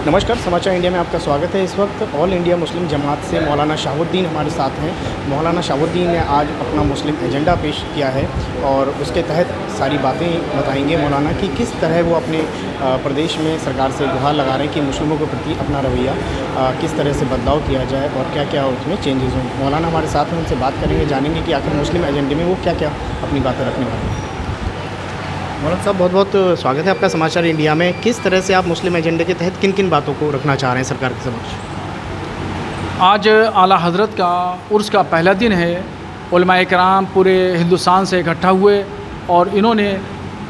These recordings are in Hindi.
नमस्कार, समाचार इंडिया में आपका स्वागत है। इस वक्त ऑल इंडिया मुस्लिम जमात से मौलाना शहाबुद्दीन हमारे साथ हैं। मौलाना शहाबुद्दीन ने आज अपना मुस्लिम एजेंडा पेश किया है और उसके तहत सारी बातें बताएंगे मौलाना कि किस तरह वो अपने प्रदेश में सरकार से गुहार लगा रहे हैं कि मुस्लिमों के प्रति अपना रवैया किस तरह से बदलाव किया जाए और क्या क्या उसमें चेंजेस हों। मौलाना हमारे साथ हैं, उनसे बात करेंगे, जानेंगे कि आखिर मुस्लिम एजेंडे में वो क्या क्या अपनी बातें रखने वाले हैं। मौलाना साहब, बहुत बहुत स्वागत है आपका समाचार इंडिया में। किस तरह से आप मुस्लिम एजेंडे के तहत किन किन बातों को रखना चाह रहे हैं सरकार के समक्ष? आज आला हज़रत का उर्स का पहला दिन है। उलमाए किराम पूरे हिंदुस्तान से इकट्ठा हुए और इन्होंने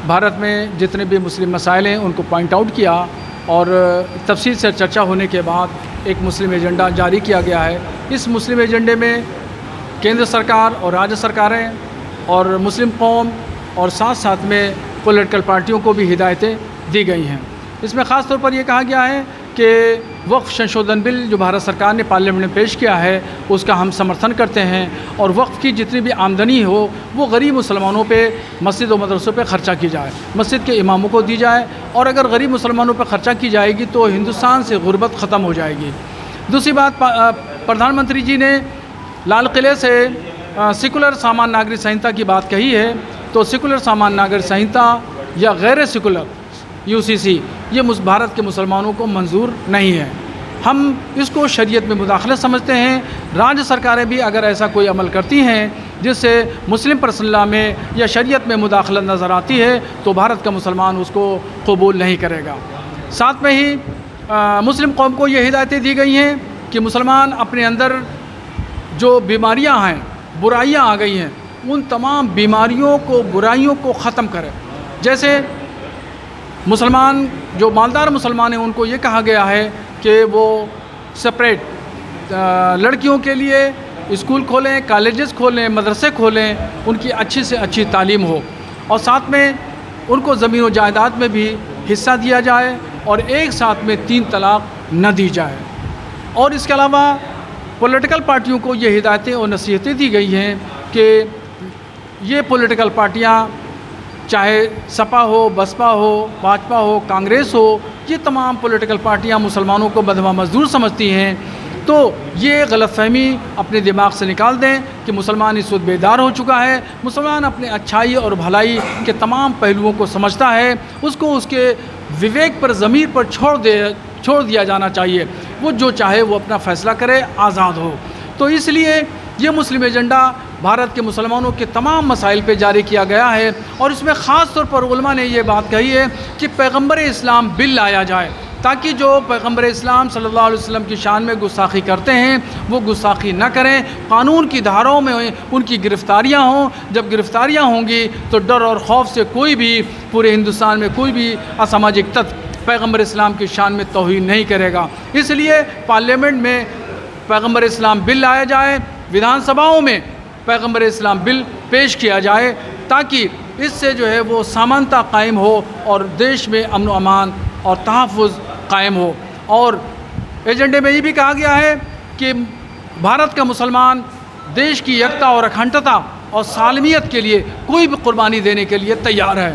भारत में जितने भी मुस्लिम मसाइल हैं उनको पॉइंट आउट किया और तफसील से चर्चा होने के बाद एक मुस्लिम एजेंडा जारी किया गया है। इस मुस्लिम एजेंडे में केंद्र सरकार और राज्य सरकारें और मुस्लिम कौम और साथ साथ में पॉलिटिकल पार्टियों को भी हिदायतें दी गई हैं। इसमें ख़ास तौर पर यह कहा गया है कि वक्फ़ संशोधन बिल जो भारत सरकार ने पार्लियामेंट में पेश किया है उसका हम समर्थन करते हैं और वक्फ़ की जितनी भी आमदनी हो वो गरीब मुसलमानों पे, मस्जिद और मदरसों पे ख़र्चा की जाए, मस्जिद के इमामों को दी जाए। और अगर गरीब मुसलमानों पे ख़र्चा की जाएगी तो हिंदुस्तान से गुर्बत ख़त्म हो जाएगी। दूसरी बात, प्रधानमंत्री जी ने लाल किले से सेकुलर सामान्य नागरिक संहिता की बात कही है। तो सेकुलर सामान्य नागरिक संहिता या गैर सेकुलर यूसीसी ये भारत के मुसलमानों को मंजूर नहीं है। हम इसको शरीयत में मुदाखलत समझते हैं। राज्य सरकारें भी अगर ऐसा कोई अमल करती हैं जिससे मुस्लिम पर्सनल लॉ में या शरीयत में मुदाखलत नज़र आती है तो भारत का मुसलमान उसको कबूल नहीं करेगा। साथ में ही मुस्लिम कौम को ये हिदायतें दी गई हैं कि मुसलमान अपने अंदर जो बीमारियां हैं, बुराइयां आ गई हैं, उन तमाम बीमारियों को, बुराइयों को ख़त्म करें। जैसे मुसलमान जो मालदार मुसलमान हैं उनको ये कहा गया है कि वो सेपरेट लड़कियों के लिए स्कूल खोलें, कॉलेजेस खोलें, मदरसे खोलें, उनकी अच्छी से अच्छी तालीम हो और साथ में उनको ज़मीन और जायदाद में भी हिस्सा दिया जाए और एक साथ में 3 तलाक न दी जाए। और इसके अलावा पॉलिटिकल पार्टियों को ये हिदायतें और नसीहतें दी गई हैं कि ये पॉलिटिकल पार्टियां, चाहे सपा हो, बसपा हो, भाजपा हो, कांग्रेस हो, ये तमाम पॉलिटिकल पार्टियां मुसलमानों को बदवा मजदूर समझती हैं। तो ये गलतफहमी अपने दिमाग से निकाल दें कि मुसलमान इस वक्त बेदार हो चुका है। मुसलमान अपने अच्छाई और भलाई के तमाम पहलुओं को समझता है। उसको उसके विवेक पर, ज़मीर पर छोड़ दिया जाना चाहिए। वो जो चाहे वो अपना फ़ैसला करे, आज़ाद हो। तो इसलिए ये मुस्लिम एजेंडा भारत के मुसलमानों के तमाम मसाइल पे जारी किया गया है और इसमें ख़ास तौर पर उलमा ने ये बात कही है कि पैगंबर इस्लाम बिल लाया जाए ताकि जो पैगंबर इस्लाम सल्लल्लाहु अलैहि वसल्लम की शान में गुस्ताखी करते हैं वो गुस्ताखी न करें। कानून की धाराओं में उनकी गिरफ़्तारियाँ हों। जब गिरफ़्तारियाँ होंगी तो डर और खौफ से कोई भी, पूरे हिंदुस्तान में कोई भी असामाजिक तत्व पैगंबर इस्लाम की शान में तौहीन नहीं करेगा। इसलिए पार्लियामेंट में पैगंबर इस्लाम बिल लाया जाए, विधानसभाओं में पैगंबर इस्लाम बिल पेश किया जाए ताकि इससे जो है वो समानता कायम हो और देश में अमन व अमान और तहफ़्फ़ुज़ कायम हो। और एजेंडे में ये भी कहा गया है कि भारत का मुसलमान देश की एकता और अखंडता और सालमियत के लिए कोई भी कुर्बानी देने के लिए तैयार है।